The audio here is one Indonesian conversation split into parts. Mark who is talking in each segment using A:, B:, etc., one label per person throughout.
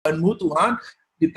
A: Tuhan-Mu, Tuhan, di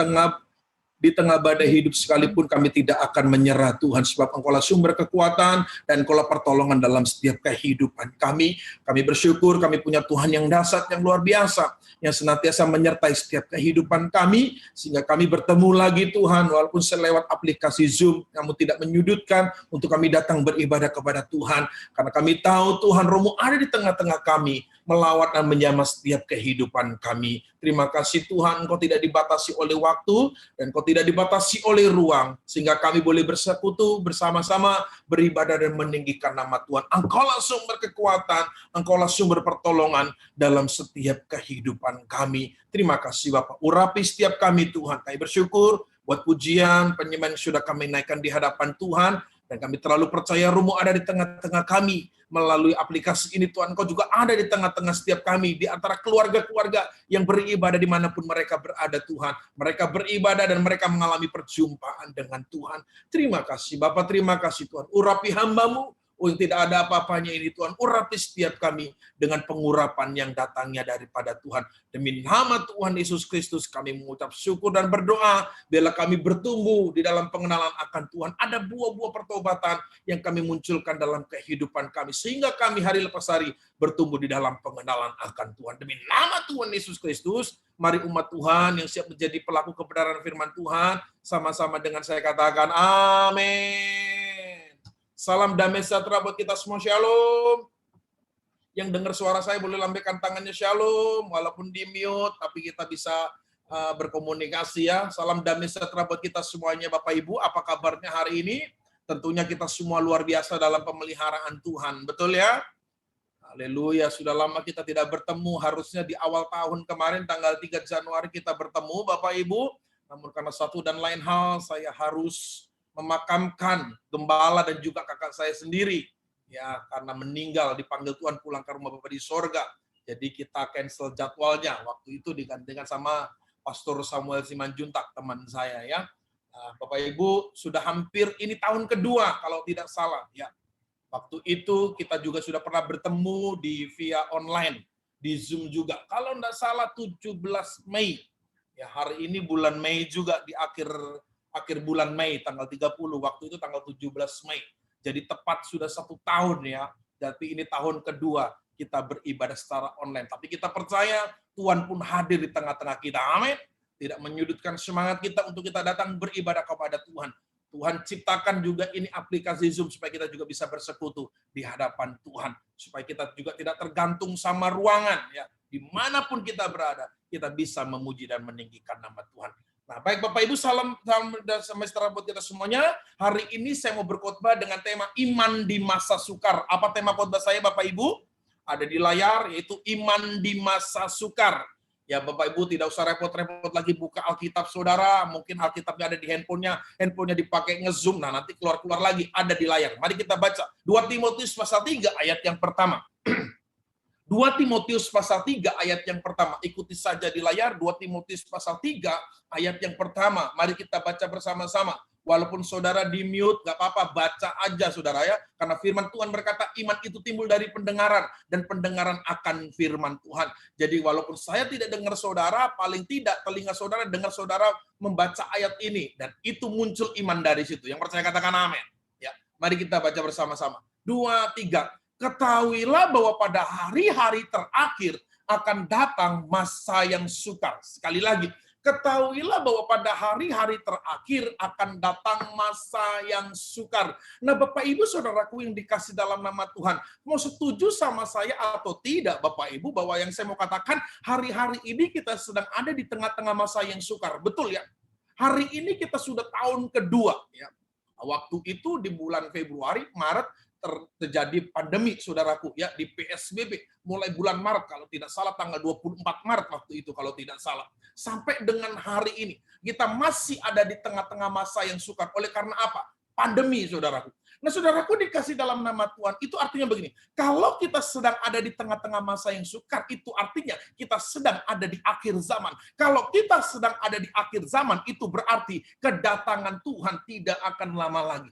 A: tengah badai hidup sekalipun kami tidak akan menyerah, Tuhan, sebab Engkaulah sumber kekuatan dan Engkaulah pertolongan dalam setiap kehidupan kami. Kami bersyukur kami punya Tuhan yang dahsyat, yang luar biasa, yang senantiasa menyertai setiap kehidupan kami, sehingga kami bertemu lagi, Tuhan, walaupun selewat aplikasi Zoom, namun tidak menyudutkan untuk kami datang beribadah kepada Tuhan, karena kami tahu Tuhan Roh-Mu ada di tengah-tengah kami, melawat dan menjamah setiap kehidupan kami. Terima kasih Tuhan, Engkau tidak dibatasi oleh waktu, dan Engkau tidak dibatasi oleh ruang, sehingga kami boleh bersekutu bersama-sama, beribadah dan meninggikan nama Tuhan. Engkaulah sumber kekuatan, Engkaulah sumber pertolongan dalam setiap kehidupan kami. Terima kasih Bapak, urapi setiap kami Tuhan. Kami bersyukur buat pujian, penyembahan yang sudah kami naikkan di hadapan Tuhan, dan kami terlalu percaya Roh-Mu ada di tengah-tengah kami. Melalui aplikasi ini Tuhan, Engkau juga ada di tengah-tengah setiap kami, di antara keluarga-keluarga yang beribadah dimanapun mereka berada Tuhan. Mereka beribadah dan mereka mengalami perjumpaan dengan Tuhan. Terima kasih Bapak, terima kasih Tuhan. Urapi hamba-Mu, yang tidak ada apa-apanya ini Tuhan. Urapi setiap kami dengan pengurapan yang datangnya daripada Tuhan. Demi nama Tuhan Yesus Kristus kami mengucap syukur dan berdoa, biarlah kami bertumbuh di dalam pengenalan akan Tuhan. Ada buah-buah pertobatan yang kami munculkan dalam kehidupan kami, sehingga kami hari lepas hari bertumbuh di dalam pengenalan akan Tuhan. Demi nama Tuhan Yesus Kristus, mari umat Tuhan yang siap menjadi pelaku kebenaran firman Tuhan, sama-sama dengan saya katakan amin. Salam damai sejahtera buat kita semua, shalom. Yang dengar suara saya boleh lambaikan tangannya, shalom. Walaupun di mute, tapi kita bisa berkomunikasi ya. Salam damai sejahtera buat kita semuanya, Bapak Ibu. Apa kabarnya hari ini? Tentunya kita semua luar biasa dalam pemeliharaan Tuhan, betul ya? Haleluya, sudah lama kita tidak bertemu. Harusnya di awal tahun kemarin, tanggal 3 Januari kita bertemu, Bapak Ibu. Namun karena satu dan lain hal, saya harus memakamkan gembala dan juga kakak saya sendiri ya, karena meninggal, dipanggil Tuhan pulang ke rumah Bapa di sorga. Jadi kita cancel jadwalnya. Waktu itu digantikan sama Pastor Samuel Simanjuntak, teman saya ya. Nah, Bapak Ibu, sudah hampir ini tahun kedua kalau tidak salah ya. Waktu itu kita juga sudah pernah bertemu di via online, di Zoom juga. Kalau tidak salah 17 Mei. Ya, hari ini bulan Mei juga, di akhir bulan Mei, tanggal 30, waktu itu tanggal 17 Mei. Jadi tepat sudah 1 tahun ya, jadi ini tahun kedua kita beribadah secara online. Tapi kita percaya Tuhan pun hadir di tengah-tengah kita, amin. Tidak menyudutkan semangat kita untuk kita datang beribadah kepada Tuhan. Tuhan ciptakan juga ini aplikasi Zoom supaya kita juga bisa bersekutu di hadapan Tuhan. Supaya kita juga tidak tergantung sama ruangan. Ya. Dimanapun kita berada, kita bisa memuji dan meninggikan nama Tuhan. Nah, baik Bapak Ibu, salam dan sejahtera buat kita semuanya. Hari ini saya mau berkhotbah dengan tema iman di masa sukar. Apa tema khotbah saya Bapak Ibu? Ada di layar, yaitu iman di masa sukar. Ya Bapak Ibu tidak usah repot-repot lagi buka Alkitab Saudara. Mungkin Alkitabnya ada di handphonenya dipakai nge-zoom. Nah, nanti keluar-keluar lagi, ada di layar. Mari kita baca 2 Timotius pasal 3 ayat yang pertama. 2 Timotius pasal 3 ayat yang pertama. Ikuti saja di layar 2 Timotius pasal 3 ayat yang pertama. Mari kita baca bersama-sama. Walaupun saudara di mute, gak apa-apa, baca aja saudara ya. Karena firman Tuhan berkata iman itu timbul dari pendengaran. Dan pendengaran akan firman Tuhan. Jadi walaupun saya tidak dengar saudara, paling tidak telinga saudara dengar saudara membaca ayat ini. Dan itu muncul iman dari situ. Yang percaya katakan amin. Ya, mari kita baca bersama-sama. 2, 3. Ketahuilah bahwa pada hari-hari terakhir akan datang masa yang sukar. Sekali lagi, ketahuilah bahwa pada hari-hari terakhir akan datang masa yang sukar. Nah, Bapak Ibu saudaraku yang dikasih dalam nama Tuhan, mau setuju sama saya atau tidak Bapak Ibu bahwa yang saya mau katakan, hari-hari ini kita sedang ada di tengah-tengah masa yang sukar. Betul ya? Hari ini kita sudah tahun kedua ya. Waktu itu di bulan Februari, Maret terjadi pandemi saudaraku ya, di PSBB mulai bulan Maret kalau tidak salah, tanggal 24 Maret waktu itu kalau tidak salah, sampai dengan hari ini kita masih ada di tengah-tengah masa yang sukar. Oleh karena apa? Pandemi saudaraku. Nah saudaraku dikasih dalam nama Tuhan, itu artinya begini, kalau kita sedang ada di tengah-tengah masa yang sukar, itu artinya kita sedang ada di akhir zaman. Kalau kita sedang ada di akhir zaman, itu berarti kedatangan Tuhan tidak akan lama lagi.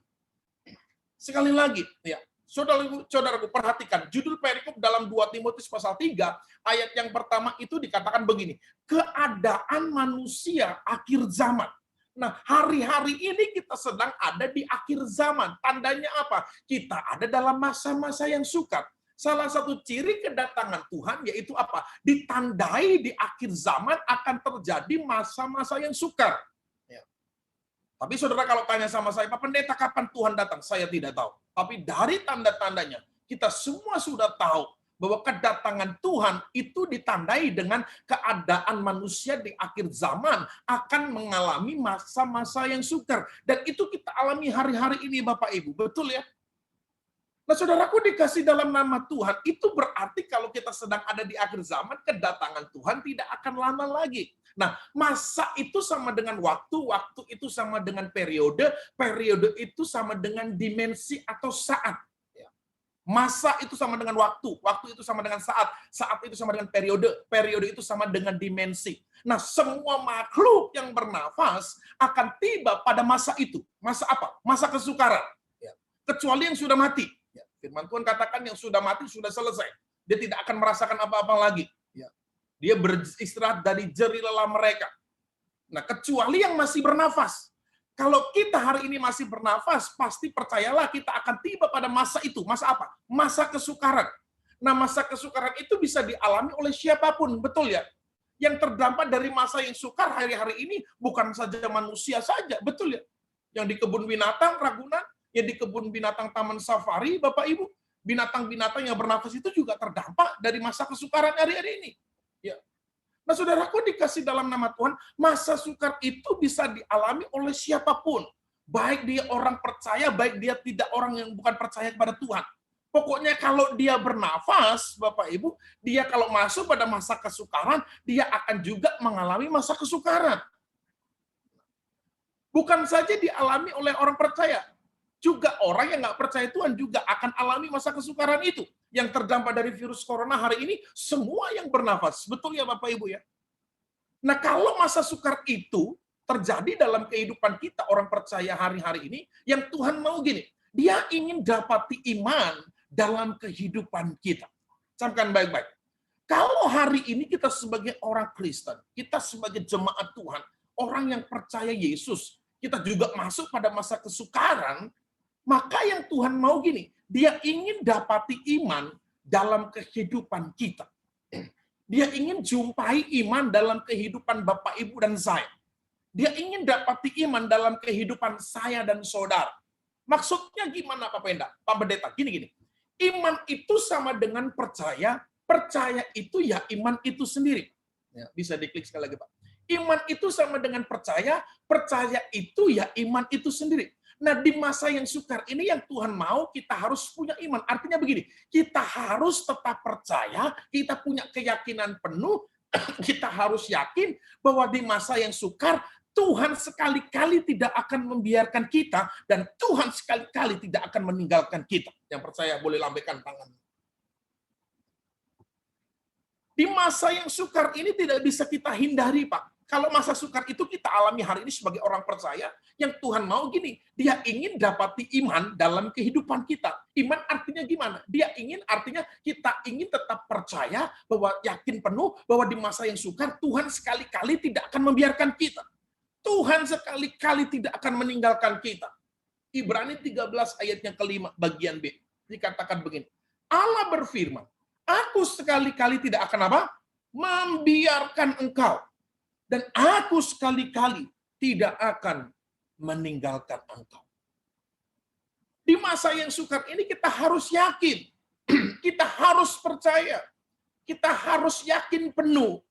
A: Sekali lagi, ya, Saudaraku, perhatikan judul perikop dalam 2 Timotius pasal 3 ayat yang pertama itu dikatakan begini, keadaan manusia akhir zaman. Nah, hari-hari ini kita sedang ada di akhir zaman. Tandanya apa? Kita ada dalam masa-masa yang sukar. Salah satu ciri kedatangan Tuhan yaitu apa? Ditandai di akhir zaman akan terjadi masa-masa yang sukar. Tapi saudara kalau tanya sama saya, Pak Pendeta kapan Tuhan datang? Saya tidak tahu. Tapi dari tanda-tandanya, kita semua sudah tahu bahwa kedatangan Tuhan itu ditandai dengan keadaan manusia di akhir zaman akan mengalami masa-masa yang sukar. Dan itu kita alami hari-hari ini Bapak Ibu. Betul ya? Nah saudaraku dikasih dalam nama Tuhan, itu berarti kalau kita sedang ada di akhir zaman, kedatangan Tuhan tidak akan lama lagi. Nah, masa itu sama dengan waktu, waktu itu sama dengan periode, periode itu sama dengan dimensi atau saat. Masa itu sama dengan waktu, waktu itu sama dengan saat, saat itu sama dengan periode, periode itu sama dengan dimensi. Nah, semua makhluk yang bernafas akan tiba pada masa itu. Masa apa? Masa kesukaran. Kecuali yang sudah mati. Firman Tuhan katakan yang sudah mati sudah selesai. Dia tidak akan merasakan apa-apa lagi. Dia beristirahat dari jerih lelah mereka. Nah, kecuali yang masih bernafas. Kalau kita hari ini masih bernafas, pasti percayalah kita akan tiba pada masa itu. Masa apa? Masa kesukaran. Nah, masa kesukaran itu bisa dialami oleh siapapun, betul ya? Yang terdampak dari masa yang sukar hari-hari ini bukan saja manusia saja, betul ya? Yang di kebun binatang Ragunan, yang di kebun binatang Taman Safari, Bapak Ibu, binatang-binatang yang bernafas itu juga terdampak dari masa kesukaran hari-hari ini. Ya. Nah, saudaraku dikasih dalam nama Tuhan, masa sukar itu bisa dialami oleh siapapun. Baik dia orang percaya, baik dia tidak orang yang bukan percaya kepada Tuhan. Pokoknya kalau dia bernafas, Bapak Ibu, dia kalau masuk pada masa kesukaran, dia akan juga mengalami masa kesukaran. Bukan saja dialami oleh orang percaya, juga orang yang nggak percaya Tuhan juga akan alami masa kesukaran itu. Yang terdampak dari virus corona hari ini, semua yang bernafas. Betul ya Bapak Ibu ya? Nah kalau masa sukar itu terjadi dalam kehidupan kita, orang percaya hari-hari ini, yang Tuhan mau gini, dia ingin dapati iman dalam kehidupan kita. Camkan baik-baik. Kalau hari ini kita sebagai orang Kristen, kita sebagai jemaat Tuhan, orang yang percaya Yesus, kita juga masuk pada masa kesukaran, maka yang Tuhan mau gini, dia ingin dapati iman dalam kehidupan kita. Dia ingin jumpai iman dalam kehidupan Bapak, Ibu, dan saya. Dia ingin dapati iman dalam kehidupan saya dan saudara. Maksudnya gimana Pak Pendeta? Gini. Iman itu sama dengan percaya, percaya itu ya iman itu sendiri. Ya, bisa diklik sekali lagi Pak. Iman itu sama dengan percaya, percaya itu ya iman itu sendiri. Nah, di masa yang sukar ini yang Tuhan mau kita harus punya iman. Artinya begini, kita harus tetap percaya, kita punya keyakinan penuh, kita harus yakin bahwa di masa yang sukar, Tuhan sekali-kali tidak akan membiarkan kita, dan Tuhan sekali-kali tidak akan meninggalkan kita. Yang percaya boleh lambaikan tangan. Di masa yang sukar ini tidak bisa kita hindari, Pak. Kalau masa sukar itu kita alami hari ini sebagai orang percaya, yang Tuhan mau gini, dia ingin dapati iman dalam kehidupan kita. Iman artinya gimana? Dia ingin artinya kita ingin tetap percaya, bahwa yakin penuh, bahwa di masa yang sukar, Tuhan sekali-kali tidak akan membiarkan kita. Tuhan sekali-kali tidak akan meninggalkan kita. Ibrani 13 ayat yang kelima, bagian B. Dikatakan begini, Allah berfirman, aku sekali-kali tidak akan apa? Membiarkan engkau. Dan aku sekali-kali tidak akan meninggalkan engkau. Di masa yang sukar ini kita harus yakin. Kita harus percaya. Kita harus yakin penuh.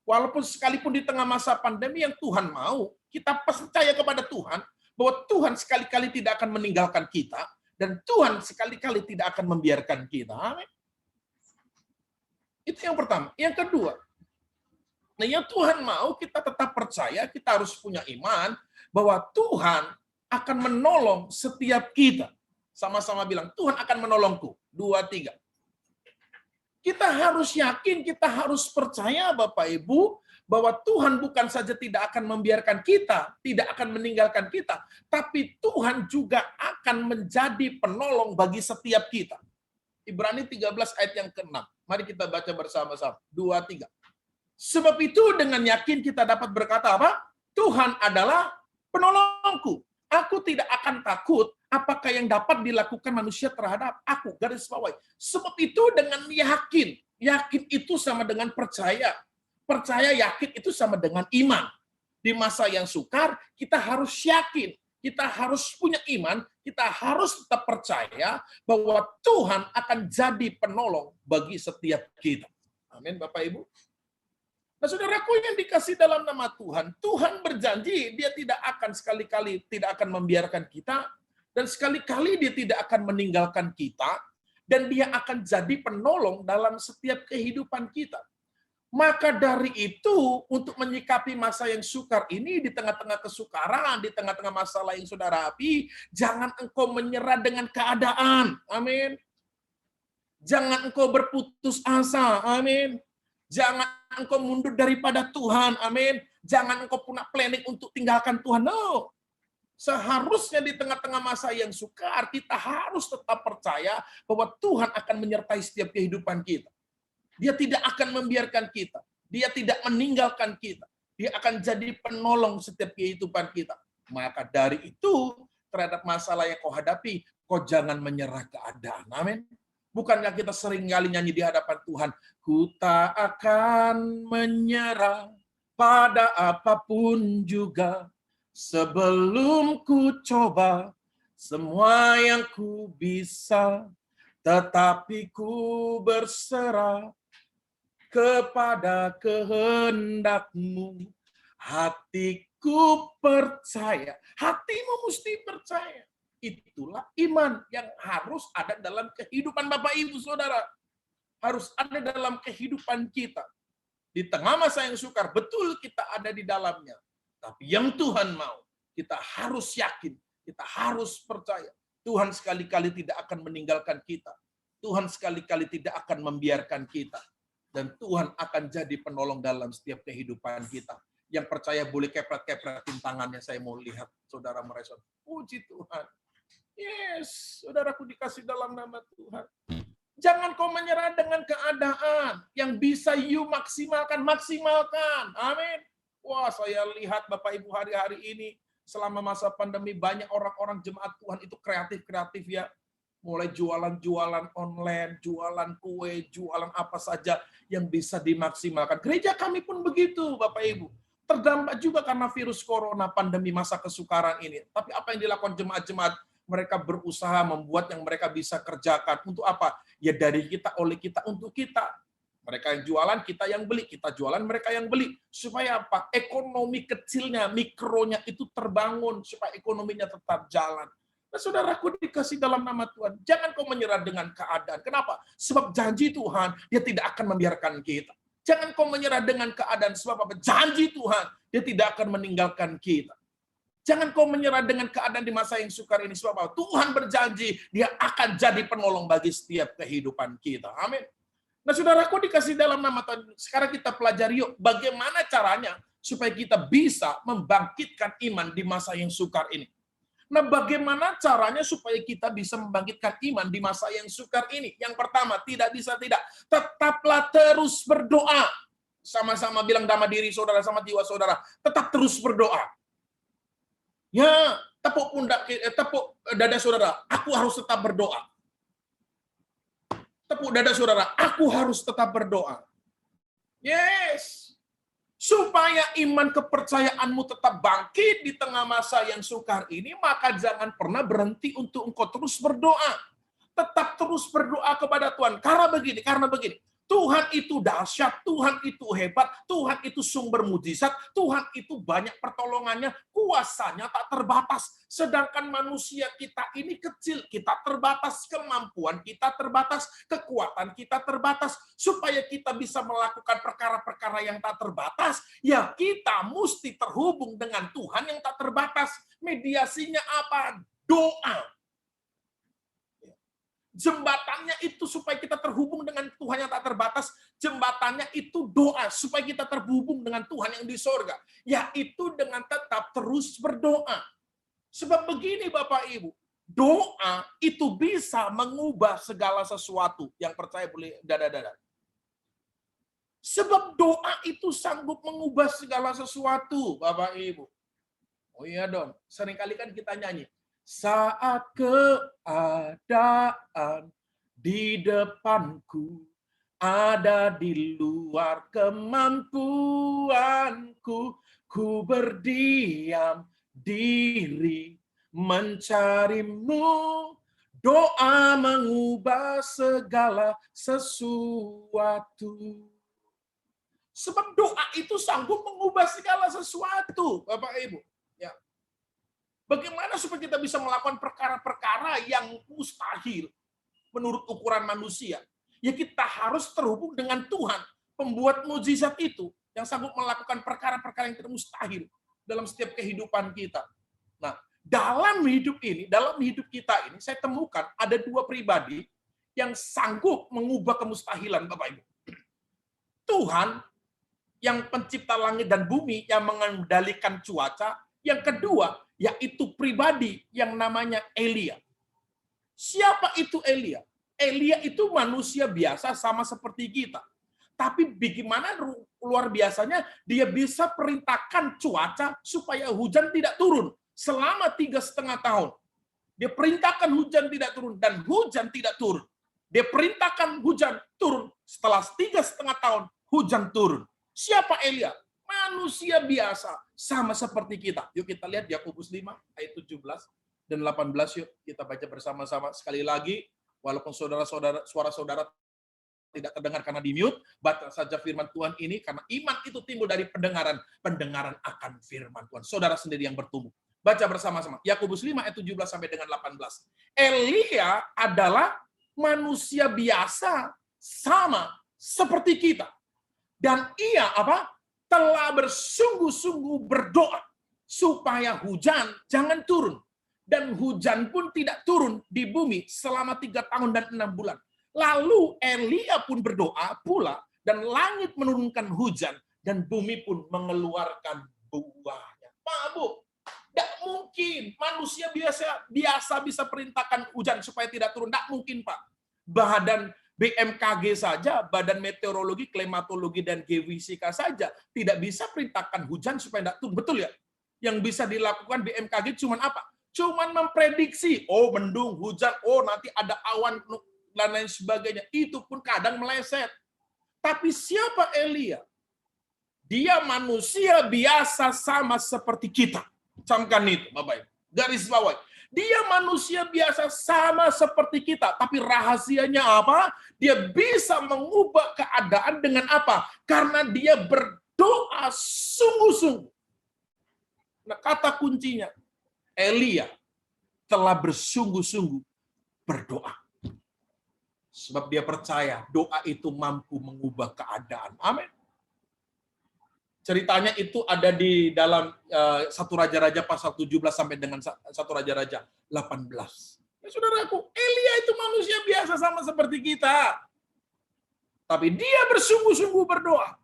A: Walaupun sekalipun di tengah masa pandemi yang Tuhan mau, kita percaya kepada Tuhan, bahwa Tuhan sekali-kali tidak akan meninggalkan kita, dan Tuhan sekali-kali tidak akan membiarkan kita. Amin. Itu yang pertama. Yang kedua, nah, yang Tuhan mau kita tetap percaya, kita harus punya iman bahwa Tuhan akan menolong setiap kita. Sama-sama bilang, Tuhan akan menolongku. 2, 3. Kita harus yakin, kita harus percaya Bapak Ibu, bahwa Tuhan bukan saja tidak akan membiarkan kita, tidak akan meninggalkan kita, tapi Tuhan juga akan menjadi penolong bagi setiap kita. Ibrani 13 ayat yang ke-6. Mari kita baca bersama-sama. 2, 3. Sebab itu dengan yakin kita dapat berkata apa? Tuhan adalah penolongku. Aku tidak akan takut apakah yang dapat dilakukan manusia terhadap aku. Garis bawahi. Sebab itu dengan yakin. Yakin itu sama dengan percaya. Percaya, yakin itu sama dengan iman. Di masa yang sukar, kita harus yakin. Kita harus punya iman. Kita harus tetap percaya bahwa Tuhan akan jadi penolong bagi setiap kita. Amin, Bapak Ibu. Nah, saudaraku yang dikasih dalam nama Tuhan, Tuhan berjanji dia tidak akan sekali-kali tidak akan membiarkan kita, dan sekali-kali dia tidak akan meninggalkan kita, dan dia akan jadi penolong dalam setiap kehidupan kita. Maka dari itu, untuk menyikapi masa yang sukar ini, di tengah-tengah kesukaran, di tengah-tengah masalah yang saudara hadapi, jangan engkau menyerah dengan keadaan. Amin. Jangan engkau berputus asa. Amin. Jangan engkau mundur daripada Tuhan. Amin. Jangan engkau punya planning untuk tinggalkan Tuhan. No. Seharusnya di tengah-tengah masa yang sukar, kita harus tetap percaya bahwa Tuhan akan menyertai setiap kehidupan kita. Dia tidak akan membiarkan kita. Dia tidak meninggalkan kita. Dia akan jadi penolong setiap kehidupan kita. Maka dari itu, terhadap masalah yang kau hadapi, kau jangan menyerah keadaan. Amin. Bukankah kita sering kali nyanyi di hadapan Tuhan, ku tak akan menyerah pada apapun juga, sebelum ku coba semua yang ku bisa, tetapi ku berserah kepada kehendak-Mu. Hatiku percaya. Hatimu mesti percaya. Itulah iman yang harus ada dalam kehidupan Bapak Ibu Saudara. Harus ada dalam kehidupan kita. Di tengah masa yang sukar, betul kita ada di dalamnya. Tapi yang Tuhan mau, kita harus yakin, kita harus percaya. Tuhan sekali-kali tidak akan meninggalkan kita. Tuhan sekali-kali tidak akan membiarkan kita. Dan Tuhan akan jadi penolong dalam setiap kehidupan kita. Yang percaya boleh kepret-kepretin tangannya, saya mau lihat saudara merespon. Puji Tuhan. Yes, saudaraku dikasih dalam nama Tuhan. Jangan kau menyerah dengan keadaan. Yang bisa you maksimalkan, maksimalkan. Amin. Wah, saya lihat Bapak Ibu hari-hari ini, selama masa pandemi, banyak orang-orang jemaat Tuhan itu kreatif-kreatif ya. Mulai jualan-jualan online, jualan kue, jualan apa saja yang bisa dimaksimalkan. Gereja kami pun begitu, Bapak Ibu. Terdampak juga karena virus corona, pandemi masa kesukaran ini. Tapi apa yang dilakukan jemaat-jemaat? Mereka berusaha membuat yang mereka bisa kerjakan. Untuk apa? Ya dari kita, oleh kita, untuk kita. Mereka yang jualan, kita yang beli. Kita jualan, mereka yang beli. Supaya apa? Ekonomi kecilnya, mikronya itu terbangun. Supaya ekonominya tetap jalan. Nah, saudaraku dikasih dalam nama Tuhan, jangan kau menyerah dengan keadaan. Kenapa? Sebab janji Tuhan, dia tidak akan membiarkan kita. Jangan kau menyerah dengan keadaan, sebab apa? Janji Tuhan, dia tidak akan meninggalkan kita. Jangan kau menyerah dengan keadaan di masa yang sukar ini, sebab apa? Tuhan berjanji, dia akan jadi penolong bagi setiap kehidupan kita. Amin. Nah, saudaraku dikasih dalam nama Tuhan, sekarang kita pelajari yuk, bagaimana caranya supaya kita bisa membangkitkan iman di masa yang sukar ini. Nah, bagaimana caranya supaya kita bisa membangkitkan iman di masa yang sukar ini? Yang pertama, tidak bisa tidak. Tetaplah terus berdoa. Sama-sama bilang dalam diri saudara, sama jiwa saudara. Tetap terus berdoa. Ya, tepuk pundak, tepuk dada saudara. Aku harus tetap berdoa. Tepuk dada saudara. Aku harus tetap berdoa. Yes. Supaya iman kepercayaanmu tetap bangkit di tengah masa yang sukar ini, maka jangan pernah berhenti untuk engkau terus berdoa. Tetap terus berdoa kepada Tuhan. Karena begini. Tuhan itu dahsyat, Tuhan itu hebat, Tuhan itu sumber mujizat, Tuhan itu banyak pertolongannya, kuasanya tak terbatas. Sedangkan manusia kita ini kecil, kita terbatas, kemampuan kita terbatas, kekuatan kita terbatas. Supaya kita bisa melakukan perkara-perkara yang tak terbatas, ya kita mesti terhubung dengan Tuhan yang tak terbatas. Mediasinya apa? Doa. Jembatannya itu supaya kita terhubung dengan Tuhan yang tak terbatas. Jembatannya itu doa supaya kita terhubung dengan Tuhan yang di sorga. Yaitu dengan tetap terus berdoa. Sebab begini Bapak Ibu, doa itu bisa mengubah segala sesuatu. Yang percaya boleh dada-dada. Sebab doa itu sanggup mengubah segala sesuatu, Bapak Ibu. Oh iya dong, seringkali kan kita nyanyi. Saat keadaan di depanku ada di luar kemampuanku, ku berdiam diri mencarimu. Doa mengubah segala sesuatu. Sebab doa itu sanggup mengubah segala sesuatu, Bapak Ibu. Ya. Bagaimana supaya kita bisa melakukan perkara-perkara yang mustahil menurut ukuran manusia? Ya kita harus terhubung dengan Tuhan, pembuat mukjizat itu, yang sanggup melakukan perkara-perkara yang tidak mustahil dalam setiap kehidupan kita. Nah, dalam hidup kita ini, saya temukan ada dua pribadi yang sanggup mengubah kemustahilan, Bapak Ibu. Tuhan yang pencipta langit dan bumi, yang mengendalikan cuaca. Yang kedua, yaitu pribadi yang namanya Elia. Siapa itu Elia? Elia itu manusia biasa sama seperti kita. Tapi bagaimana luar biasanya dia bisa perintahkan cuaca supaya hujan tidak turun selama 3,5 tahun. Dia perintahkan hujan tidak turun dan hujan tidak turun. Dia perintahkan hujan turun setelah 3,5 tahun hujan turun. Siapa Elia? Manusia biasa, sama seperti kita. Yuk kita lihat Yakobus 5 ayat 17 dan 18 yuk kita baca bersama-sama sekali lagi. Walaupun suara saudara tidak terdengar karena di-mute, baca saja firman Tuhan ini karena iman itu timbul dari pendengaran akan firman Tuhan. Saudara sendiri yang bertumbuh. Baca bersama-sama. Yakobus 5 ayat 17 sampai dengan 18. Elia adalah manusia biasa sama seperti kita. Dan ia telah bersungguh-sungguh berdoa supaya hujan jangan turun. Dan hujan pun tidak turun di bumi selama 3 tahun dan 6 bulan. Lalu Elia pun berdoa pula dan langit menurunkan hujan dan bumi pun mengeluarkan buahnya. Pak Bu, tidak mungkin manusia biasa bisa perintahkan hujan supaya tidak turun. Tidak mungkin Pak. Badan BMKG saja, Badan Meteorologi, Klimatologi, dan Geofisika saja tidak bisa perintahkan hujan supaya tidak turun. Betul ya? Yang bisa dilakukan BMKG cuma apa? Cuman memprediksi, oh mendung, hujan, oh nanti ada awan, dan lain sebagainya. Itu pun kadang meleset. Tapi siapa Elia? Dia manusia biasa sama seperti kita. Camkan itu, Bapak Ibu. Garis bawah. Dia manusia biasa sama seperti kita. Tapi rahasianya apa? Dia bisa mengubah keadaan dengan apa? Karena dia berdoa sungguh-sungguh. Nah, kata kuncinya, Elia telah bersungguh-sungguh berdoa. Sebab dia percaya doa itu mampu mengubah keadaan. Amin. Ceritanya itu ada di dalam 1 Raja-Raja pasal 17 sampai dengan 1 Raja-Raja 18. Ya, saudaraku, Elia itu manusia biasa sama seperti kita. Tapi dia bersungguh-sungguh berdoa.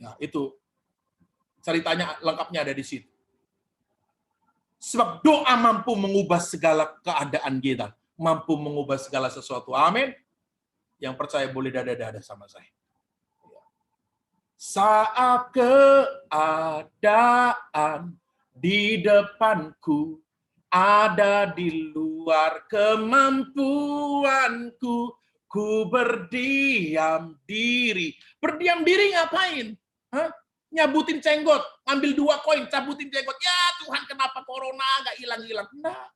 A: Ya, itu ceritanya lengkapnya ada di situ. Sebab doa mampu mengubah segala keadaan kita. Mampu mengubah segala sesuatu. Amin. Yang percaya boleh dada-dada sama saya. Saat keadaan di depanku ada di luar kemampuanku, ku berdiam diri. Berdiam diri ngapain? Hah? Nyabutin cenggot, ambil 2 koin, cabutin cenggot. Ya Tuhan, kenapa corona nggak hilang-hilang? Enggak.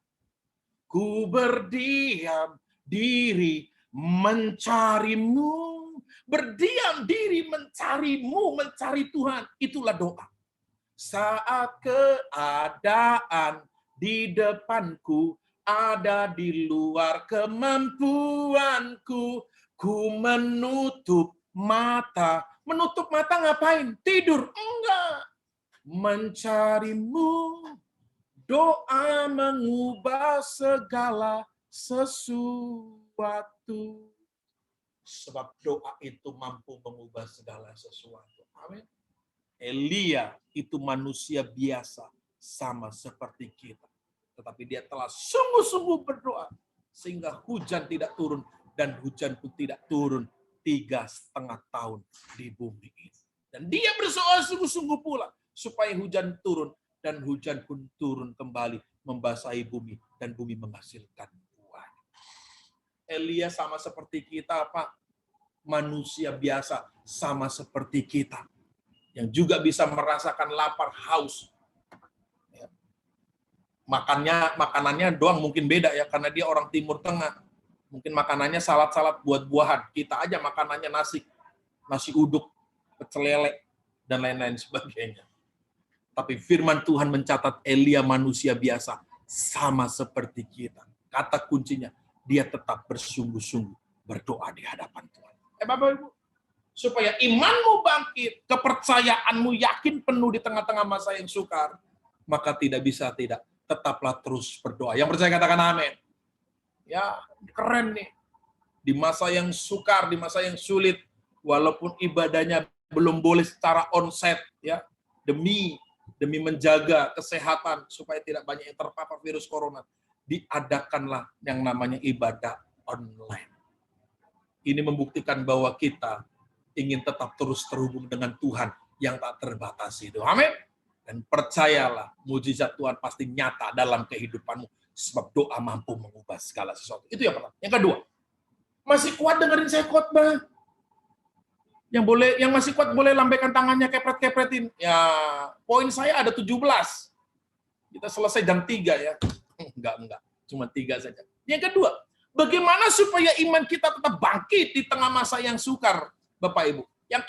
A: Ku berdiam diri mencarimu. Berdiam diri mencarimu, mencari Tuhan. Itulah doa. Saat keadaan di depanku ada di luar kemampuanku, ku menutup mata. Menutup mata ngapain? Tidur? Enggak. Mencarimu. Doa mengubah segala sesuatu. Sebab doa itu mampu mengubah segala sesuatu. Amin. Elia itu manusia biasa, sama seperti kita. Tetapi dia telah sungguh-sungguh berdoa, sehingga hujan tidak turun, dan hujan pun tidak turun 3,5 tahun di bumi ini. Dan dia berdoa sungguh-sungguh pula, supaya hujan turun, dan hujan pun turun kembali, membasahi bumi, dan bumi menghasilkan buah. Elia sama seperti kita, Pak. Manusia biasa, sama seperti kita. Yang juga bisa merasakan lapar, haus. Makanannya doang mungkin beda ya, karena dia orang Timur Tengah. Mungkin makanannya salad-salad buat-buahan. Kita aja makanannya nasi uduk, pecel lele, dan lain-lain sebagainya. Tapi firman Tuhan mencatat Elia manusia biasa, sama seperti kita. Kata kuncinya, dia tetap bersungguh-sungguh berdoa di hadapan Tuhan. Bapak Ibu, supaya imanmu bangkit, kepercayaanmu yakin penuh di tengah-tengah masa yang sukar, maka tidak bisa tidak, tetaplah terus berdoa. Yang percaya katakan amin. Ya, keren nih. Di masa yang sukar, di masa yang sulit, walaupun ibadahnya belum boleh secara onsite, ya, demi menjaga kesehatan supaya tidak banyak yang terpapar virus corona, diadakanlah yang namanya ibadah online. Ini membuktikan bahwa kita ingin tetap terus terhubung dengan Tuhan yang tak terbatasi itu. Amin. Dan percayalah, mujizat Tuhan pasti nyata dalam kehidupanmu. Sebab doa mampu mengubah segala sesuatu. Itu yang pertama. Yang kedua, masih kuat dengerin saya khotbah. Yang masih kuat boleh lambaikan tangannya, kepret-kepretin. Ya, poin saya ada 17. Kita selesai jam 3 ya. Enggak. Cuma 3 saja. Yang kedua, bagaimana supaya iman kita tetap bangkit di tengah masa yang sukar, Bapak Ibu? Yang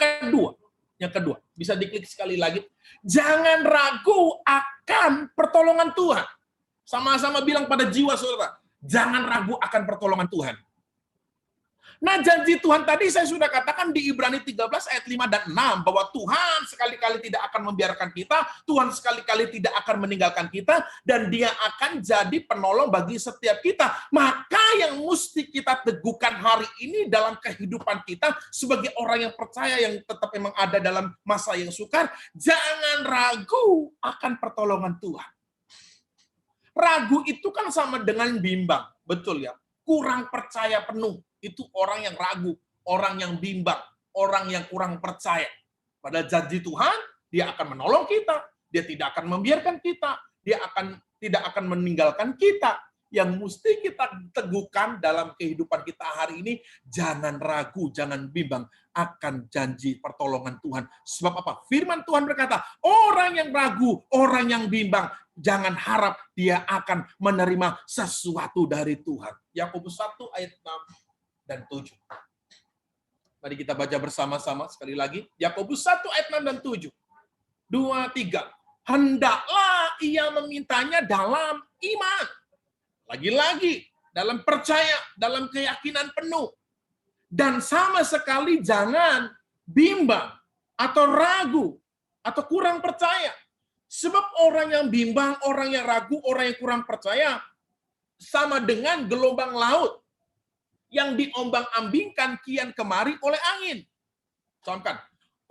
A: kedua, bisa diklik sekali lagi. Jangan ragu akan pertolongan Tuhan. Sama-sama bilang pada jiwa saudara, jangan ragu akan pertolongan Tuhan. Nah, janji Tuhan tadi saya sudah katakan di Ibrani 13 ayat 5 dan 6 bahwa Tuhan sekali-kali tidak akan membiarkan kita, Tuhan sekali-kali tidak akan meninggalkan kita, dan Dia akan jadi penolong bagi setiap kita. Maka yang mesti kita teguhkan hari ini dalam kehidupan kita sebagai orang yang percaya yang tetap memang ada dalam masa yang sukar, jangan ragu akan pertolongan Tuhan. Ragu itu kan sama dengan bimbang, betul ya? Kurang percaya penuh. Itu orang yang ragu, orang yang bimbang, orang yang kurang percaya. Pada janji Tuhan, Dia akan menolong kita, Dia tidak akan membiarkan kita, Dia tidak akan meninggalkan kita. Yang mesti kita teguhkan dalam kehidupan kita hari ini, jangan ragu, jangan bimbang akan janji pertolongan Tuhan. Sebab apa? Firman Tuhan berkata, orang yang ragu, orang yang bimbang, jangan harap dia akan menerima sesuatu dari Tuhan. Yakobus 1 ayat 6 dan 7. Mari kita baca bersama-sama sekali lagi. Yakobus 1 ayat 6 dan 7. 2, 3. Hendaklah ia memintanya dalam iman. Lagi-lagi, dalam percaya, dalam keyakinan penuh. Dan sama sekali jangan bimbang, atau ragu, atau kurang percaya. Sebab orang yang bimbang, orang yang ragu, orang yang kurang percaya, sama dengan gelombang laut yang diombang-ambingkan kian kemari oleh angin. Contohkan,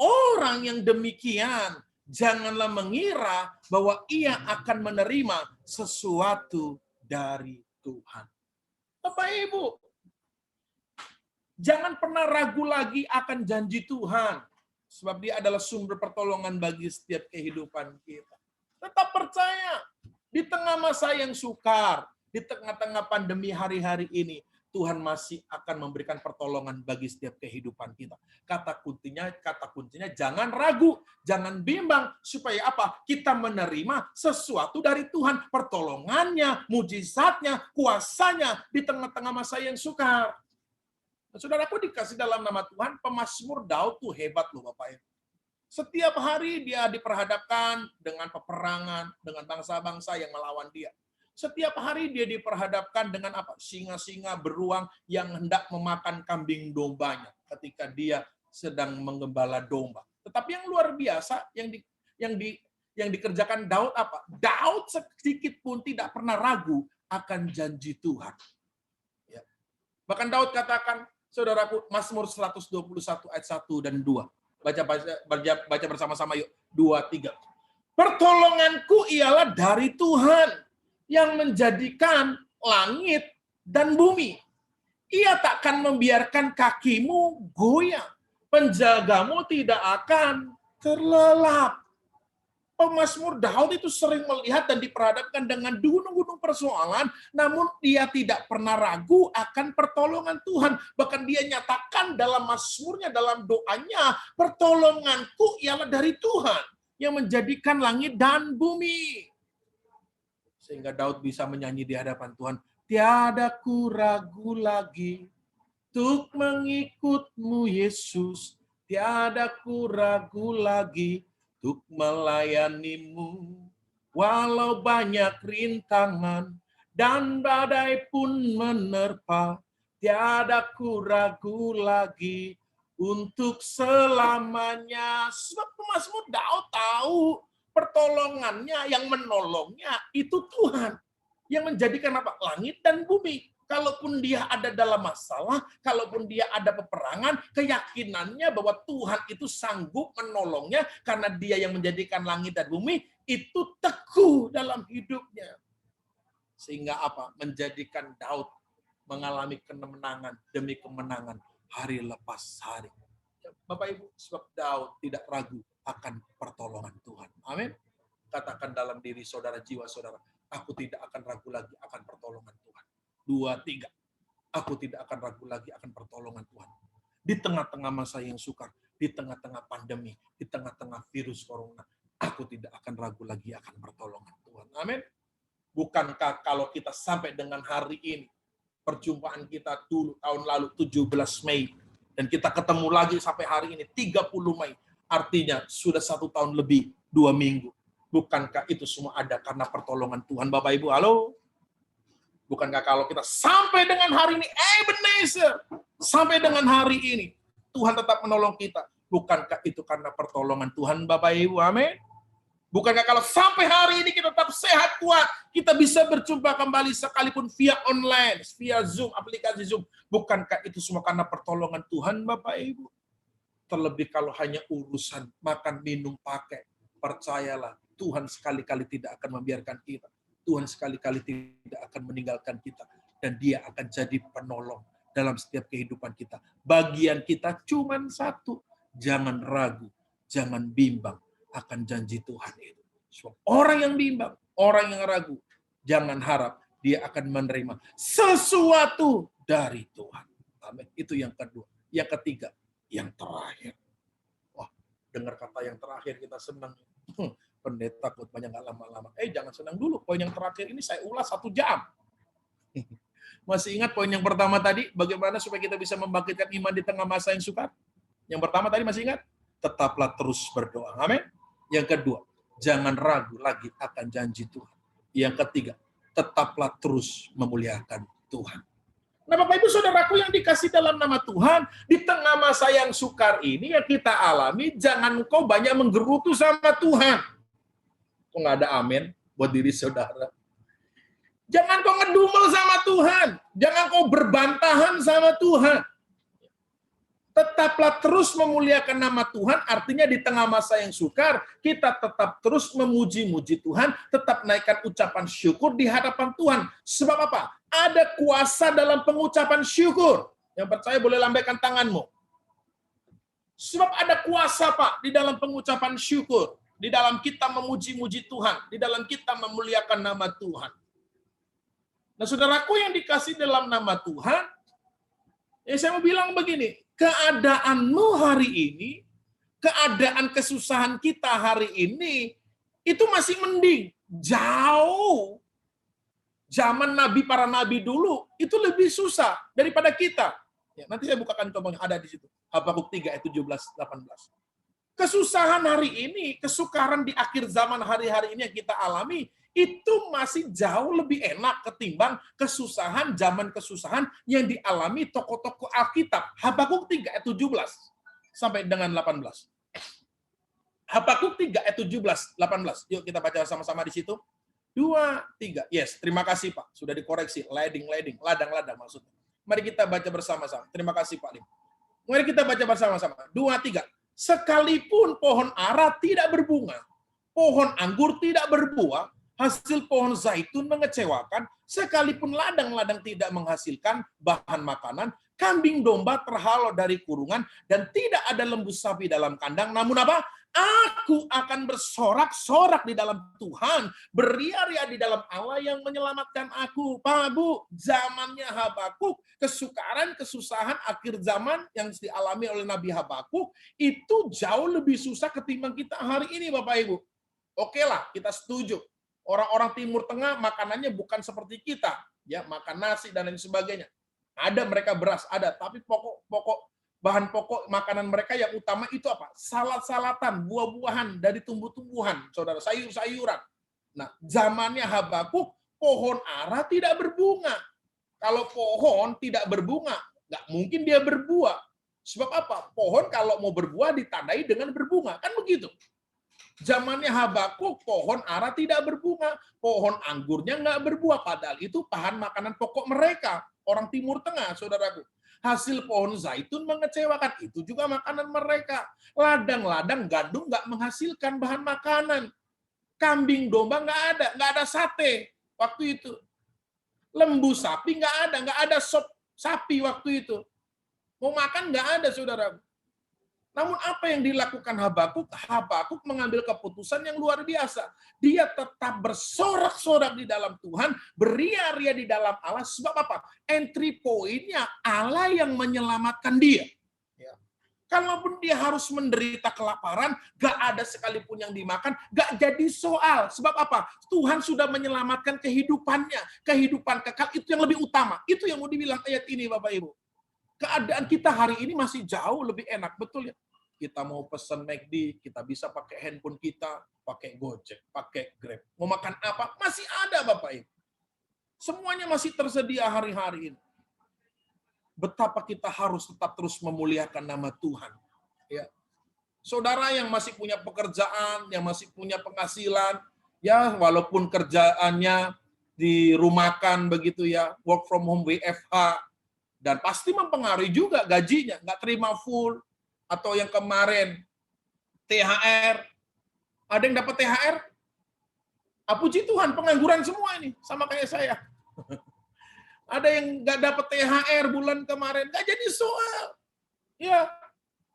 A: orang yang demikian janganlah mengira bahwa ia akan menerima sesuatu dari Tuhan. Bapak Ibu, jangan pernah ragu lagi akan janji Tuhan, sebab Dia adalah sumber pertolongan bagi setiap kehidupan kita. Tetap percaya di tengah masa yang sukar, di tengah-tengah pandemi hari-hari ini, Tuhan masih akan memberikan pertolongan bagi setiap kehidupan kita. Kata kuncinya jangan ragu, jangan bimbang, supaya apa? Kita menerima sesuatu dari Tuhan, pertolongannya, mujizatnya, kuasanya di tengah-tengah masa yang sukar. Nah, saudaraku dikasih dalam nama Tuhan, pemazmur Daud tuh hebat loh Bapak Ibu. Setiap hari dia diperhadapkan dengan peperangan, dengan bangsa-bangsa yang melawan dia. Setiap hari dia diperhadapkan dengan apa? Singa-singa beruang yang hendak memakan kambing dombanya ketika dia sedang menggembala domba. Tetapi yang luar biasa yang dikerjakan Daud apa? Daud sedikit pun tidak pernah ragu akan janji Tuhan. Bahkan Daud katakan, saudaraku, Mazmur 121 ayat 1 dan 2. Baca bersama-sama yuk. 2, 3. Pertolonganku ialah dari Tuhan yang menjadikan langit dan bumi. Ia takkan membiarkan kakimu goyang. Penjagamu tidak akan terlelap. Pemazmur Daud itu sering melihat dan diperhadapkan dengan gunung-gunung persoalan, namun dia tidak pernah ragu akan pertolongan Tuhan. Bahkan dia nyatakan dalam mazmurnya, dalam doanya, pertolonganku ialah dari Tuhan yang menjadikan langit dan bumi. Sehingga Daud bisa menyanyi di hadapan Tuhan, tiada ku ragu lagi untuk mengikut-Mu Yesus, tiada ku ragu lagi untuk melayani-Mu. Walau banyak rintangan dan badai pun menerpa, tiada ku ragu lagi untuk selamanya. Sebab pemazmur Daud tahu pertolongannya, yang menolongnya itu Tuhan. Yang menjadikan apa? Langit dan bumi. Kalaupun dia ada dalam masalah, kalaupun dia ada peperangan, keyakinannya bahwa Tuhan itu sanggup menolongnya karena dia yang menjadikan langit dan bumi, itu teguh dalam hidupnya. Sehingga apa? Menjadikan Daud mengalami kemenangan demi kemenangan hari lepas hari. Bapak Ibu, sebab Daud tidak ragu akan pertolongan Tuhan. Amin. Katakan dalam diri saudara, jiwa saudara, aku tidak akan ragu lagi akan pertolongan Tuhan. 2, 3. Aku tidak akan ragu lagi akan pertolongan Tuhan. Di tengah-tengah masa yang sukar, di tengah-tengah pandemi, di tengah-tengah virus corona, aku tidak akan ragu lagi akan pertolongan Tuhan. Amin. Bukankah kalau kita sampai dengan hari ini, perjumpaan kita dulu tahun lalu 17 Mei, dan kita ketemu lagi sampai hari ini 30 Mei, artinya sudah 1 tahun lebih 2 minggu. Bukankah itu semua ada karena pertolongan Tuhan, Bapak Ibu? Halo? Bukankah kalau kita sampai dengan hari ini, Ebenezer, sampai dengan hari ini, Tuhan tetap menolong kita. Bukankah itu karena pertolongan Tuhan, Bapak Ibu? Amin. Bukankah kalau sampai hari ini kita tetap sehat kuat, kita bisa berjumpa kembali sekalipun via online, via Zoom, aplikasi Zoom. Bukankah itu semua karena pertolongan Tuhan, Bapak Ibu? Terlebih kalau hanya urusan makan, minum, pakai. Percayalah, Tuhan sekali-kali tidak akan membiarkan kita. Tuhan sekali-kali tidak akan meninggalkan kita. Dan dia akan jadi penolong dalam setiap kehidupan kita. Bagian kita cuma satu. Jangan ragu, jangan bimbang akan janji Tuhan itu. So, orang yang bimbang, orang yang ragu, jangan harap dia akan menerima sesuatu dari Tuhan. Amin. Itu yang kedua. Yang ketiga, yang terakhir. Wah, dengar kata yang terakhir kita senang. Pendeta khotbahnya nggak lama-lama. Jangan senang dulu. Poin yang terakhir ini saya ulas 1 jam. Masih ingat poin yang pertama tadi? Bagaimana supaya kita bisa membangkitkan iman di tengah masa yang sukar? Yang pertama tadi masih ingat? Tetaplah terus berdoa. Amin. Yang kedua, jangan ragu lagi akan janji Tuhan. Yang ketiga, tetaplah terus memuliakan Tuhan. Nah, Bapak Ibu Saudaraku yang dikasih dalam nama Tuhan, di tengah masa yang sukar ini yang kita alami, jangan kau banyak menggerutu sama Tuhan. Kok nggak ada amin buat diri saudara? Jangan kau ngedumel sama Tuhan. Jangan kau berbantahan sama Tuhan. Tetaplah terus memuliakan nama Tuhan, artinya di tengah masa yang sukar, kita tetap terus memuji-muji Tuhan, tetap naikkan ucapan syukur di hadapan Tuhan. Sebab apa? Ada kuasa dalam pengucapan syukur. Yang percaya boleh lambaikan tanganmu. Sebab ada kuasa, Pak, di dalam pengucapan syukur. Di dalam kita memuji-muji Tuhan. Di dalam kita memuliakan nama Tuhan. Nah, saudaraku yang dikasih dalam nama Tuhan, saya mau bilang begini, keadaanmu hari ini, keadaan kesusahan kita hari ini, itu masih mending. Jauh. Zaman Nabi, para Nabi dulu, itu lebih susah daripada kita. Ya, nanti saya bukakan contohnya, ada di situ. Habakuk 3 ayat 17-18. Kesusahan hari ini, kesukaran di akhir zaman hari-hari ini yang kita alami, itu masih jauh lebih enak ketimbang kesusahan yang dialami tokoh-tokoh Alkitab. Habakuk 3 ayat 17 sampai dengan 18. Habakuk 3 ayat 17-18. Yuk kita baca sama-sama di situ. 2, 3. Yes, terima kasih Pak. Sudah dikoreksi. Ladang-ladang maksudnya. Mari kita baca bersama-sama. Terima kasih Pak Lim. Mari kita baca bersama-sama. 2, 3. Sekalipun pohon ara tidak berbunga, pohon anggur tidak berbuah, hasil pohon zaitun mengecewakan, sekalipun ladang-ladang tidak menghasilkan bahan makanan, kambing domba terhalau dari kurungan, dan tidak ada lembu sapi dalam kandang. Namun apa? Aku akan bersorak-sorak di dalam Tuhan, beria-ria di dalam Allah yang menyelamatkan aku. Pak Bu, zamannya Habakuk, kesukaran, kesusahan akhir zaman yang dialami oleh Nabi Habakuk, itu jauh lebih susah ketimbang kita hari ini, Bapak Ibu. Oke lah, kita setuju. Orang-orang Timur Tengah makanannya bukan seperti kita, ya, makan nasi dan lain sebagainya. Ada mereka beras, ada, tapi bahan pokok makanan mereka yang utama itu apa? Salad-salatan, buah-buahan dari tumbuh-tumbuhan, saudara, sayur-sayuran. Nah, zamannya Habakuk, pohon ara tidak berbunga. Kalau pohon tidak berbunga, nggak mungkin dia berbuah. Sebab apa? Pohon kalau mau berbuah ditandai dengan berbunga, kan begitu. Zamannya Habakuk, pohon ara tidak berbunga, pohon anggurnya nggak berbuah, padahal itu bahan makanan pokok mereka, orang Timur Tengah, saudaraku. Hasil pohon zaitun mengecewakan, itu juga makanan mereka. Ladang-ladang gandum nggak menghasilkan bahan makanan. Kambing domba nggak ada sate waktu itu. Lembu sapi nggak ada sop sapi waktu itu. Mau makan nggak ada, saudara. Namun apa yang dilakukan Habakuk? Habakuk mengambil keputusan yang luar biasa. Dia tetap bersorak-sorak di dalam Tuhan, beria-ria di dalam Allah. Sebab apa? Entry point-nya Allah yang menyelamatkan dia. Ya. Kalaupun dia harus menderita kelaparan, gak ada sekalipun yang dimakan, gak jadi soal. Sebab apa? Tuhan sudah menyelamatkan kehidupannya. Kehidupan kekal itu yang lebih utama. Itu yang mau dibilang ayat ini, Bapak Ibu. Keadaan kita hari ini masih jauh lebih enak, betul ya? Kita mau pesan McD, kita bisa pakai handphone kita, pakai Gojek, pakai Grab. Mau makan apa? Masih ada, Bapak Ibu. Semuanya masih tersedia hari-hari ini. Betapa kita harus tetap terus memuliakan nama Tuhan. Ya. Saudara yang masih punya pekerjaan, yang masih punya penghasilan, ya walaupun kerjaannya dirumahkan begitu ya, work from home WFH, dan pasti mempengaruhi juga gajinya, nggak terima full, atau yang kemarin THR, ada yang dapat THR? Puji Tuhan, pengangguran semua ini, sama kayak saya. Ada yang nggak dapat THR bulan kemarin, nggak jadi soal. Ya,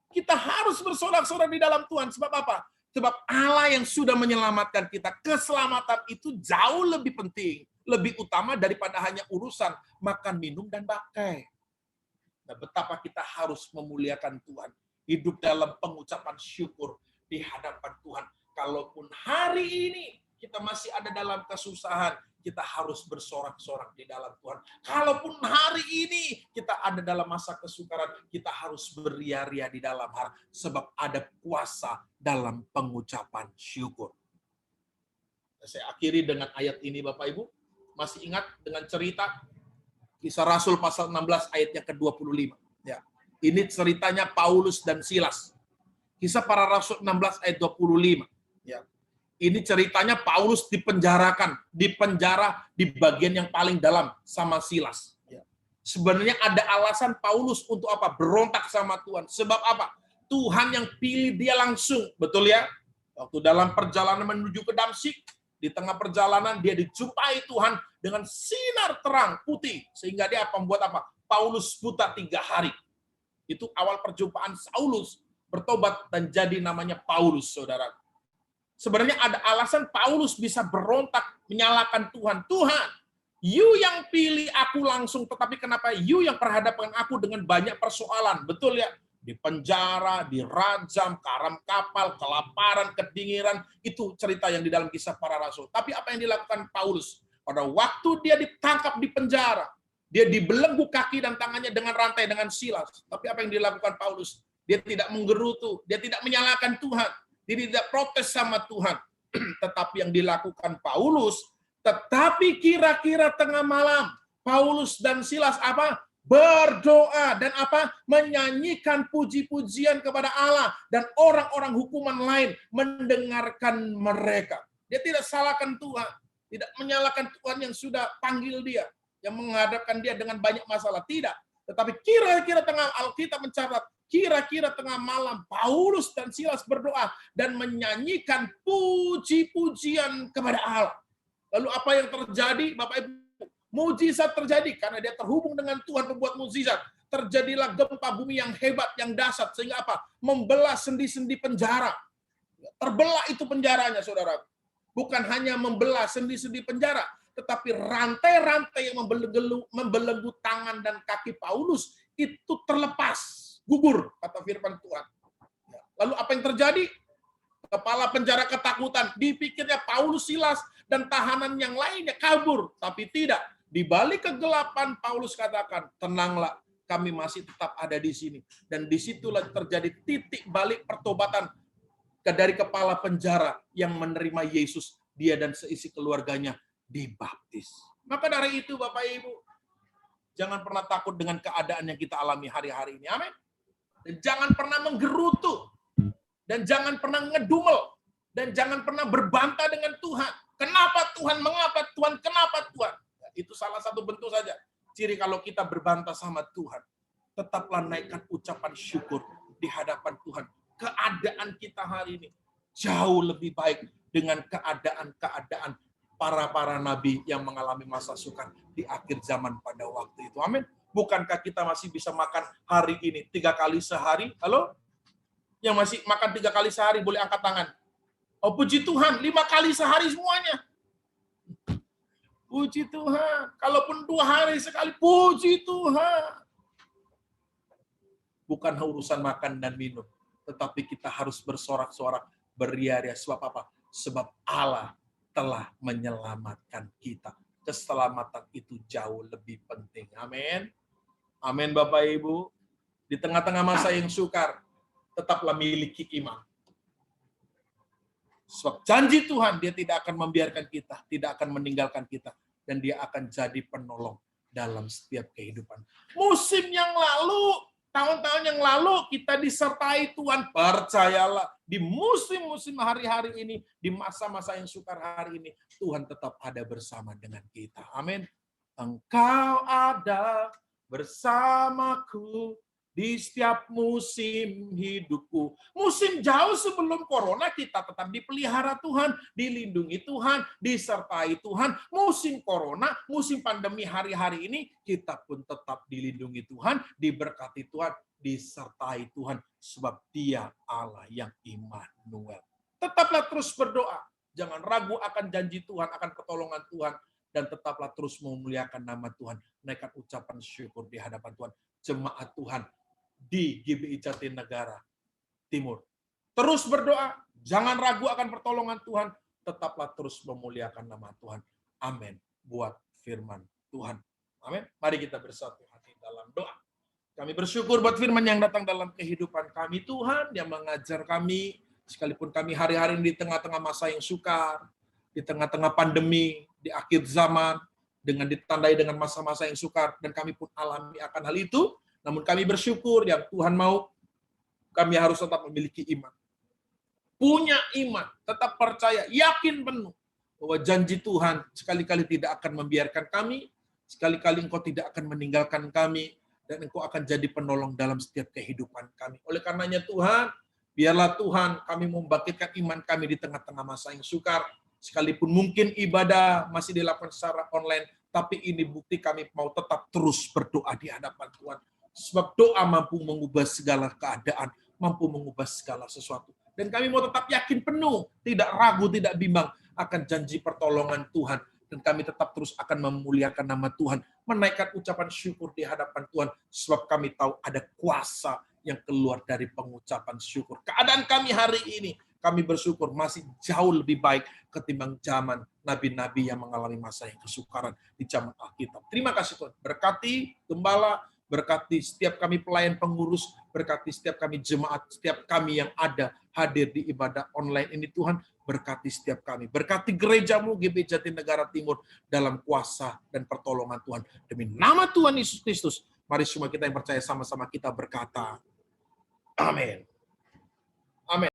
A: kita harus bersorak-sorak di dalam Tuhan. Sebab apa? Sebab Allah yang sudah menyelamatkan kita. Keselamatan itu jauh lebih penting, lebih utama daripada hanya urusan makan, minum, dan pakai. Nah, betapa kita harus memuliakan Tuhan. Hidup dalam pengucapan syukur di hadapan Tuhan. Kalaupun hari ini kita masih ada dalam kesusahan, kita harus bersorak-sorak di dalam Tuhan. Kalaupun hari ini kita ada dalam masa kesukaran, kita harus beria-ria di dalam hati. Sebab ada kuasa dalam pengucapan syukur. Saya akhiri dengan ayat ini, Bapak Ibu. Masih ingat dengan cerita Kisah Rasul pasal 16 ayat yang ke-25. Ya. Ini ceritanya Paulus dan Silas. Kisah Para Rasul 16 ayat 25. Ya. Ini ceritanya Paulus dipenjarakan, di penjara di bagian yang paling dalam sama Silas. Ya. Sebenarnya ada alasan Paulus untuk apa? Berontak sama Tuhan. Sebab apa? Tuhan yang pilih dia langsung, betul ya? Waktu dalam perjalanan menuju ke Damsyik, di tengah perjalanan dia dijumpai Tuhan dengan sinar terang putih, sehingga dia membuat apa? Paulus buta 3 hari. Itu awal perjumpaan Saulus bertobat dan jadi namanya Paulus, saudara. Sebenarnya ada alasan Paulus bisa berontak menyalahkan Tuhan. Tuhan, you yang pilih aku langsung, tetapi kenapa you yang berhadapan aku dengan banyak persoalan? Betul ya? Di penjara, dirajam, karam kapal, kelaparan, kedinginan, itu cerita yang di dalam Kisah Para Rasul. Tapi apa yang dilakukan Paulus? Pada waktu dia ditangkap di penjara, dia dibelenggu kaki dan tangannya dengan rantai dengan Silas. Tapi apa yang dilakukan Paulus? Dia tidak menggerutu, dia tidak menyalahkan Tuhan, dia tidak protes sama Tuhan. Tetapi yang dilakukan Paulus, tetapi kira-kira tengah malam, Paulus dan Silas apa? Berdoa dan apa? Menyanyikan puji-pujian kepada Allah, dan orang-orang hukuman lain mendengarkan mereka. Dia tidak salahkan Tuhan, tidak menyalahkan Tuhan yang sudah panggil dia, yang menghadapkan dia dengan banyak masalah. Tidak. Tetapi kira-kira tengah Alkitab mencatat, kira-kira tengah malam Paulus dan Silas berdoa dan menyanyikan puji-pujian kepada Allah. Lalu apa yang terjadi, Bapak Ibu? Mujizat terjadi karena dia terhubung dengan Tuhan pembuat mujizat. Terjadilah gempa bumi yang hebat, yang dahsyat, sehingga apa? Membelah sendi-sendi penjara. Terbelah itu penjaranya, saudara. Bukan hanya membelah sendi-sendi penjara, tetapi rantai-rantai yang membelenggu tangan dan kaki Paulus itu terlepas, gugur, kata firman Tuhan. Lalu apa yang terjadi? Kepala penjara ketakutan, dipikirnya Paulus, Silas, dan tahanan yang lainnya kabur, tapi tidak. Di balik kegelapan, Paulus katakan, tenanglah, kami masih tetap ada di sini. Dan disitulah terjadi titik balik pertobatan dari kepala penjara yang menerima Yesus. Dia dan seisi keluarganya dibaptis. Maka dari itu, Bapak Ibu, jangan pernah takut dengan keadaan yang kita alami hari-hari ini. Amin. Dan jangan pernah menggerutu. Dan jangan pernah ngedumel. Dan jangan pernah berbantah dengan Tuhan. Kenapa Tuhan? Mengapa Tuhan? Kenapa Tuhan? Itu salah satu bentuk saja. Ciri kalau kita berbantah sama Tuhan. Tetaplah naikkan ucapan syukur di hadapan Tuhan. Keadaan kita hari ini jauh lebih baik dengan keadaan-keadaan para nabi yang mengalami masa sukar di akhir zaman pada waktu itu. Amin. Bukankah kita masih bisa makan hari ini 3 kali sehari? Halo? Yang masih makan 3 kali sehari boleh angkat tangan. Oh, puji Tuhan, 5 kali sehari semuanya. Puji Tuhan. Kalaupun 2 hari sekali, puji Tuhan. Bukan urusan makan dan minum, tetapi kita harus bersorak-sorak, beria-ria. Sebab apa? Sebab Allah telah menyelamatkan kita. Keselamatan itu jauh lebih penting. Amin. Amin, Bapak Ibu. Di tengah-tengah masa yang sukar, tetaplah miliki iman. Sebab janji Tuhan, dia tidak akan membiarkan kita, tidak akan meninggalkan kita, dan dia akan jadi penolong dalam setiap kehidupan. Musim yang lalu, tahun-tahun yang lalu, kita disertai Tuhan. Percayalah, di musim-musim hari-hari ini, di masa-masa yang sukar hari ini, Tuhan tetap ada bersama dengan kita. Amin. Engkau ada bersamaku di setiap musim hidupku. Musim jauh sebelum corona kita tetap dipelihara Tuhan, dilindungi Tuhan, disertai Tuhan. Musim corona, musim pandemi hari-hari ini, kita pun tetap dilindungi Tuhan, diberkati Tuhan, disertai Tuhan. Sebab dia Allah yang Immanuel. Tetaplah terus berdoa. Jangan ragu akan janji Tuhan, akan pertolongan Tuhan. Dan tetaplah terus memuliakan nama Tuhan. Naikkan ucapan syukur di hadapan Tuhan. Jemaat Tuhan di GBI Jatinegara Timur. Terus berdoa, jangan ragu akan pertolongan Tuhan, tetaplah terus memuliakan nama Tuhan. Amin. Buat firman Tuhan. Amin. Mari kita bersatu hati dalam doa. Kami bersyukur buat firman yang datang dalam kehidupan kami, Tuhan, yang mengajar kami, sekalipun kami hari-hari ini di tengah-tengah masa yang sukar, di tengah-tengah pandemi, di akhir zaman, dengan ditandai dengan masa-masa yang sukar, dan kami pun alami akan hal itu. Namun kami bersyukur yang Tuhan mau, kami harus tetap memiliki iman. Punya iman, tetap percaya, yakin penuh bahwa janji Tuhan sekali-kali tidak akan membiarkan kami, sekali-kali Engkau tidak akan meninggalkan kami, dan Engkau akan jadi penolong dalam setiap kehidupan kami. Oleh karenanya Tuhan, biarlah Tuhan kami membangkitkan iman kami di tengah-tengah masa yang sukar, sekalipun mungkin ibadah masih dilakukan secara online, tapi ini bukti kami mau tetap terus berdoa di hadapan Tuhan. Sebab doa mampu mengubah segala keadaan, mampu mengubah segala sesuatu. Dan kami mau tetap yakin penuh, tidak ragu, tidak bimbang akan janji pertolongan Tuhan. Dan kami tetap terus akan memuliakan nama Tuhan, menaikkan ucapan syukur di hadapan Tuhan, sebab kami tahu ada kuasa yang keluar dari pengucapan syukur. Keadaan kami hari ini, kami bersyukur masih jauh lebih baik ketimbang zaman nabi-nabi yang mengalami masa yang kesukaran di zaman Alkitab. Terima kasih Tuhan. Berkati Gembala, berkati setiap kami pelayan pengurus, berkati setiap kami jemaat, setiap kami yang ada hadir di ibadah online ini Tuhan, berkati setiap kami. Berkati gerejamu GBI Jatinegara Timur dalam kuasa dan pertolongan Tuhan. Demi nama Tuhan Yesus Kristus, mari semua kita yang percaya sama-sama kita berkata, amin. Amin.